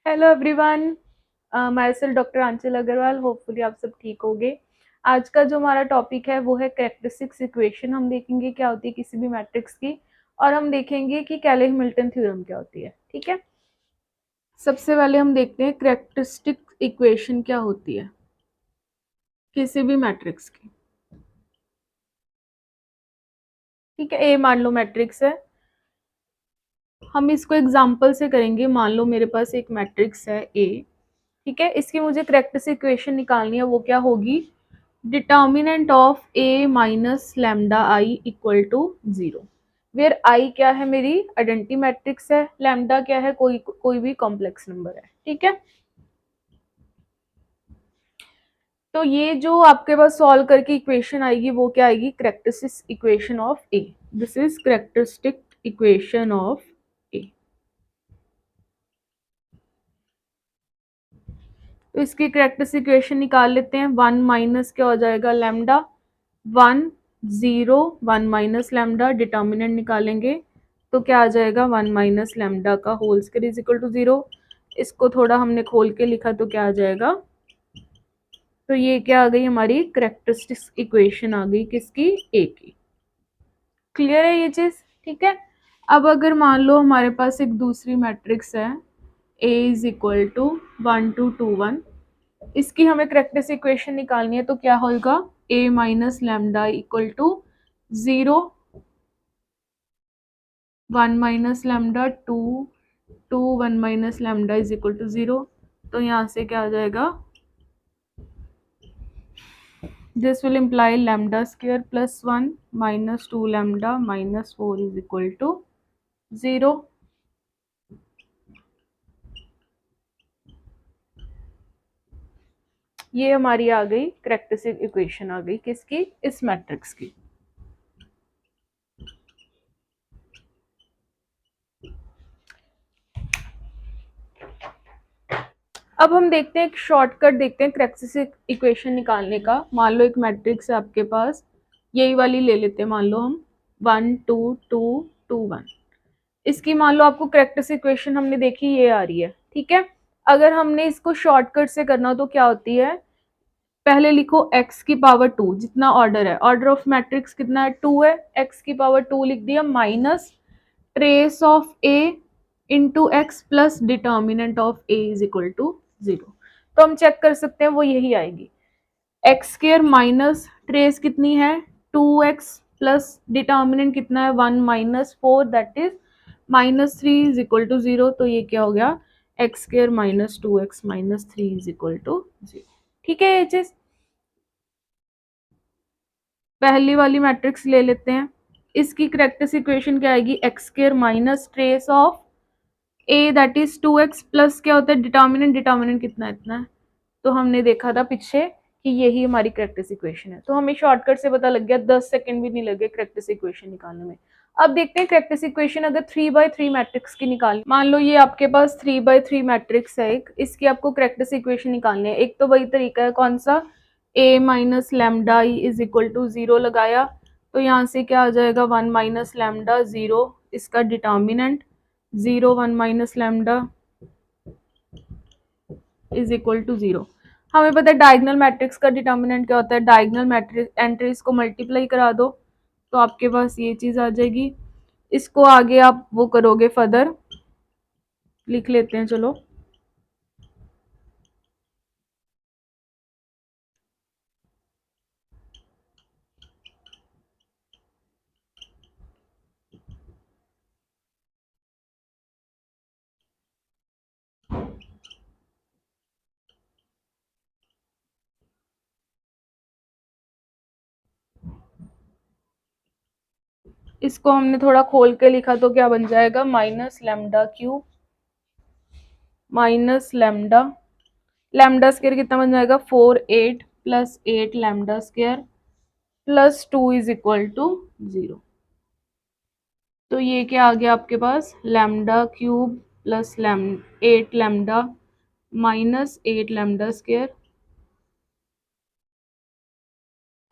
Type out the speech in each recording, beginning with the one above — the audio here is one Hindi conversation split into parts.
Hello everyone, myself doctor Aanchal Agarwal. Hopefully आप सब ठीक होंगे। आज का जो हमारा टॉपिक है वो है कैरेक्टरिस्टिक्स इक्वेशन। हम देखेंगे क्या होती है किसी भी मैट्रिक्स की, और हम देखेंगे कि कैले हैमिल्टन थ्योरम क्या होती है। ठीक है, सबसे पहले हम देखते हैं कैरेक्टरिस्टिक इक्वेशन क्या होती है किसी भी मैट्रिक्स की। ठीक है, ए मान लो मैट्रिक्स है, हम इसको एग्जाम्पल से करेंगे। मान लो मेरे पास एक मैट्रिक्स है ए, ठीक है, इसकी मुझे कैरेक्टरिस्टिक इक्वेशन निकालनी है। वो क्या होगी? Determinant of A minus lambda I equal to 0, where I क्या है? मेरी आइडेंटिटी मैट्रिक्स है, लैम्डा क्या है? कोई भी कॉम्प्लेक्स नंबर है। ठीक है, तो ये जो आपके पास सॉल्व करके इक्वेशन आएगी वो क्या आएगी? Characteristic equation of A. This is characteristic equation of A. तो इसकी कैरेक्टरिस्टिक इक्वेशन निकाल लेते हैं। 1 माइनस क्या हो जाएगा? लैम्डा 1 0 1 माइनस लैम्डा, डिटर्मिनेंट निकालेंगे तो क्या आ जाएगा? 1 माइनस लैम्डा का whole square is equal to 0। इसको थोड़ा हमने खोल के लिखा तो क्या आ जाएगा? तो ये क्या आ गई? हमारी कैरेक्टरिस्टिक इक्वेशन आ गई किसकी? ए की। क्लियर है ये चीज? ठीक है, अब अगर मान लो हमारे पास एक दूसरी मैट्रिक्स है ए इज इक्वल टू 1 2 2 1, इसकी हमें कैरेक्टरिस्टिक इक्वेशन निकालनी है तो क्या होगा? A minus lambda equal to 0 1 minus lambda 2 2 1 minus lambda is equal to 0। तो यहाँ से क्या आ जाएगा? This will imply lambda square plus 1 minus 2 lambda minus 4 is equal to 0। ये हमारी आ गई कैरेक्टरिस्टिक इक्वेशन, आ गई किसकी? इस मैट्रिक्स की। अब हम देखते हैं एक शॉर्टकट, देखते हैं कैरेक्टरिस्टिक इक्वेशन निकालने का। मान लो एक मैट्रिक्स है आपके पास, यही वाली ले लेते हैं। मान लो हम 1 2 2 2 1, इसकी मान लो आपको कैरेक्टरिस्टिक इक्वेशन हमने देखी ये आ रही है। ठीक है, अगर हमने इसको शॉर्टकट से करना तो क्या होती है? पहले लिखो x की पावर 2, जितना ऑर्डर है, ऑर्डर ऑफ मैट्रिक्स कितना है? 2 है, x की पावर 2 लिख दिया, minus trace of a into x plus determinant of a is equal to 0। तो हम चेक कर सकते हैं वो यही आएगी। एक्स स्क्र माइनस ट्रेस कितनी है? 2x प्लस डिटर्मिनेंट कितना है? 1 minus 4, that is minus 3 is equal to 0। तो ये क्या हो गया? X square minus 2x minus 3 is equal to 0। ठीक है, ये चीज पहली वाली मैट्रिक्स ले लेते हैं। इसकी कैरेक्टरिस्टिक इक्वेशन क्या आएगी? X square minus trace of A that is 2x plus क्या होता है? डिटर्मिनेंट, डिटर्मिनेंट कितना है? इतना है। तो हमने देखा था पीछे कि यही हमारी कैरेक्टरिस्टिक इक्वेशन है, तो हमें शॉर्टकट से पता लग गया, 10 सेकंड भी नहीं लगे कैरेक्टरिस्टिक इक्वेशन निकालने में। अब देखते हैं कैरेक्टरिस्टिक इक्वेशन अगर 3/3 मैट्रिक्स की निकाल, मान लो ये आपके पास 3/3 मैट्रिक्स है एक, इसकी आपको कैरेक्टरिस्टिक इक्वेशन निकालनी है। एक तो वही तरीका है, कौन सा? A minus lambda is equal to 0 लगाया तो यहाँ से क्या आ जाएगा? 1 माइनस लैम्डा 0, इसका determinant 0 1 minus lambda is equal to 0। हमें पता है डायगोनल मैट्रिक्स का डिटर्मिनेंट क्या होता है? डायगोनल मैट्रिक्स एंट्रीज को मल्टीप्लाई करा दो तो आपके पास ये चीज आ जाएगी। इसको आगे आप वो करोगे फर्दर, लिख लेते हैं चलो। इसको हमने थोड़ा खोल के लिखा तो क्या बन जाएगा? Minus lambda cube minus lambda, lambda square कितना बन जाएगा? 4 8 plus 8 lambda square plus 2 is equal to 0। तो ये क्या आ गया आपके पास? Lambda cube plus 8 lambda minus 8 lambda square.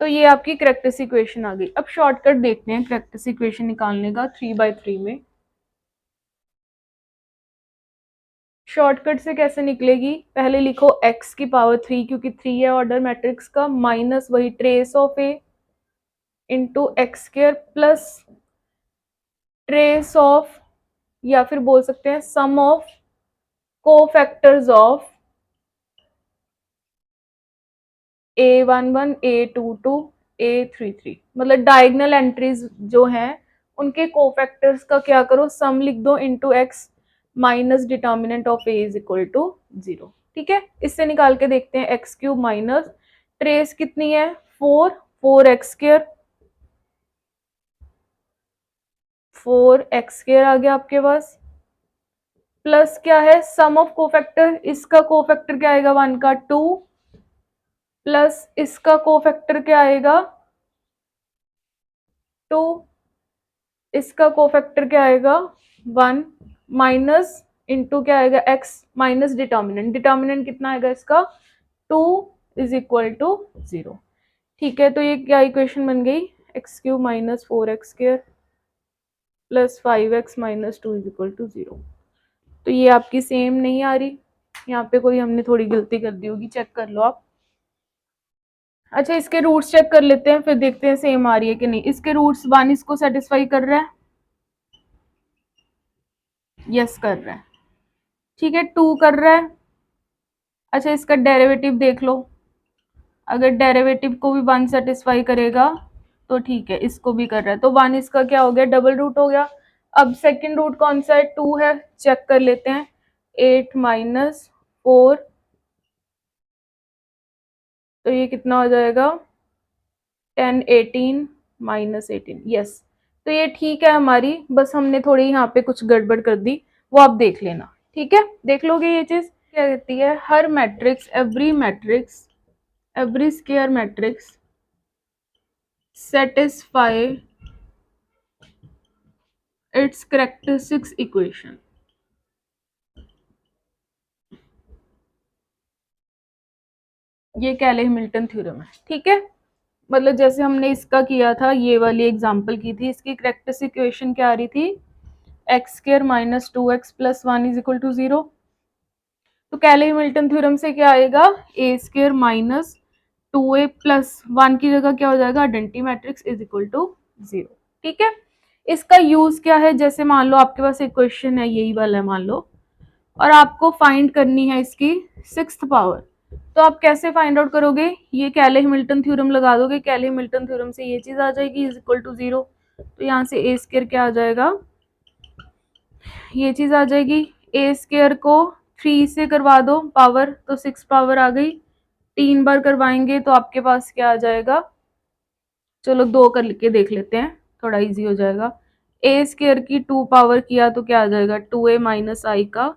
तो ये आपकी कैरेक्टरिस्टिक इक्वेशन आ गई। अब शॉर्टकट देखते हैं कैरेक्टरिस्टिक इक्वेशन निकालने का 3/3 में। शॉर्टकट से कैसे निकलेगी, पहले लिखो x की पावर 3 क्योंकि 3 है ऑर्डर मैट्रिक्स का, माइनस वही trace of a into x square plus trace of, या फिर बोल सकते हैं सम of cofactors of a11 a22 a33, मतलब डायगनल एंट्रीज जो हैं उनके कोफैक्टर्स का क्या करो, सम लिख दो into x minus determinant of a is equal to 0। ठीक है, इससे निकाल के देखते हैं एक्स क्यूब माइनस ट्रेस कितनी है 4, 4x² 4x² आ गया आपके पास, प्लस क्या है सम ऑफ कोफैक्टर, इसका कोफैक्टर क्या आएगा 1 का 2, प्लस इसका कोफैक्टर क्या आएगा 2, इसका कोफैक्टर क्या आएगा 1, माइनस इंटू क्या आएगा x माइनस डिटर्मिनेंट, डिटर्मिनेंट कितना आएगा इसका 2 इज इक्वल टू 0। ठीक है, तो ये क्या इक्वेशन बन गई, x cube minus 4x² plus 5x minus 2 is equal to 0। तो ये आपकी सेम नहीं आ रही, यहाँ पे कोई हमने थोड़ी गलती कर दी होगी, चेक कर लो आप। अच्छा, इसके रूट्स चेक कर लेते हैं, फिर देखते हैं सेम आ रही है कि नहीं। इसके रूट्स 1 इसको सेटिस्फाई कर रहा है, यस कर रहा है। ठीक है, 2 कर रहा है। अच्छा, इसका डेरिवेटिव देख लो, अगर डेरिवेटिव को भी 1 सेटिस्फाई करेगा तो ठीक है, इसको भी कर रहा है, तो 1 इसका क्या हो गया डबल रूट हो गया। अब सेकंड रूट कौन सा है 2 है, चेक कर लेते हैं 8 माइनस 4, तो ये कितना हो जाएगा 10 18 माइनस 18, यस। तो ये ठीक है हमारी, बस हमने थोड़ी यहाँ पे कुछ गड़बड़ कर दी, वो आप देख लेना। ठीक है, देख लोगे ये चीज क्या कहती है, हर matrix every square matrix satisfy its characteristics equation. ये कैले-हैमिल्टन थ्योरम है। ठीक है, मतलब जैसे हमने इसका किया था, ये वाली एग्जांपल की थी, इसकी कैरेक्टरिस्टिक इक्वेशन क्या आ रही थी, x square minus 2x plus 1 is equal to 0। तो कैले-हैमिल्टन थ्योरम से क्या आएगा, ए स्क्वायर माइनस 2a प्लस 1 की जगह क्या हो जाएगा, identity matrix is equal to 0। ठीक है, इसका यूज क्या है, जैसे मान लो आपके पास एक क्वेश्चन है, यही वाला है मान लो, और आपको फाइंड करनी है इसकी 6th पावर, तो आप कैसे फाइंड आउट करोगे, ये कैले-हैमिल्टन थ्योरम लगा दोगे, कैले-हैमिल्टन थ्योरम से ये चीज आ जाएगी इज इक्वल टू 0। तो यहाँ से ए स्क्वायर क्या आ जाएगा, ये चीज आ जाएगी, ए स्क्वायर को 3 से करवा दो पावर, तो 6 पावर आ गई, 3 बार करवाएंगे तो आपके पास क्या आ जाएगा, चलो 2 कर के देख लेते हैं, थोड़ा इजी हो जाएगा। ए स्क्वायर की 2 पावर किया तो क्या आ जाएगा 2a माइनस आई का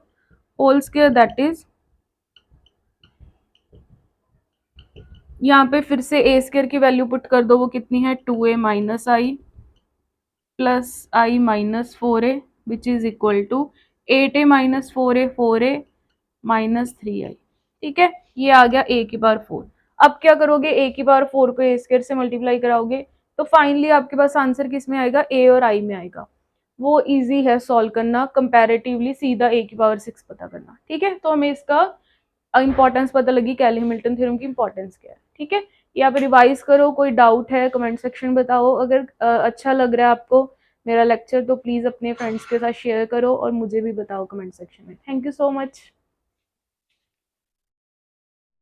होल स्क्वायर, दैट इज, यहाँ पे फिर से ए स्क्वायर की वैल्यू पुट कर दो, वो कितनी है 2a minus I plus I minus 4a which is equal to 8a minus 4a minus 3i। ठीक है, ये आ गया a की पावर 4। अब क्या करोगे, a की पावर 4 को a स्क्वायर से मल्टीप्लाई कराओगे, तो फाइनली आपके पास आंसर किस में आएगा, a और i में आएगा। वो इजी है सॉल्व करना, कंपैरेटिवली सीधा a की पावर 6 पता करना। ठीक है, तो हमें इसका इंपॉर्टेंस पता लगी, कैले-हैमिल्टन थ्योरम की इंपॉर्टेंस क्या है। ठीक है, या फिर रिवाइज करो, कोई डाउट है कमेंट सेक्शन बताओ। अगर अच्छा लग रहा है आपको मेरा लेक्चर तो प्लीज़ अपने फ्रेंड्स के साथ शेयर करो और मुझे भी बताओ कमेंट सेक्शन में। Thank you so much.